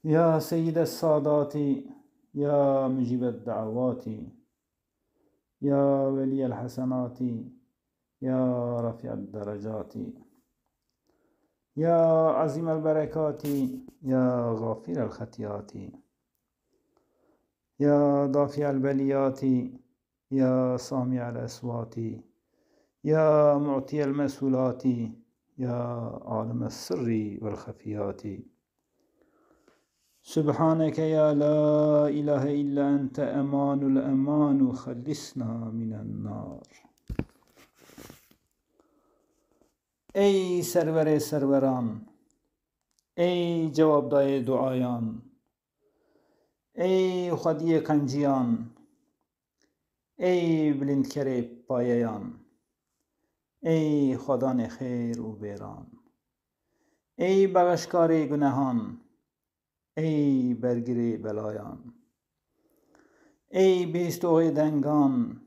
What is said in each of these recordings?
يا سيد السادات، يا مجيب الدعوات، يا ولي الحسنات، يا رفيع الدرجات، يا عظيم البركات، يا غافر الخطيئات، يا دافع البليات، يا سامع الأصوات، يا معطي المسؤولات، يا عالم السر والخفيات. سبحانك يا لا إله إلا أنت أمان الأمان خلصنا من النار. ای سرور سروران، ای جوابدای دعایان، ای خودی قنجیان، ای بلندکر پاییان، ای خدان خیر و بیران، ای بخشکار گناهان، ای برگیر بلایان، ای بیستوی دنگان،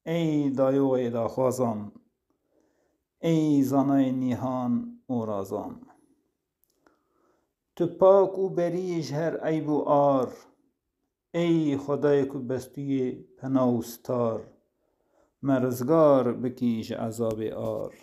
ای دایوی داخوازان، ای زانای نیهان و رازان. تو پاک و بریش هر عیب و آر، ای خدای که بستوی پناه و ستار، مرزگار بکیش عذاب آر.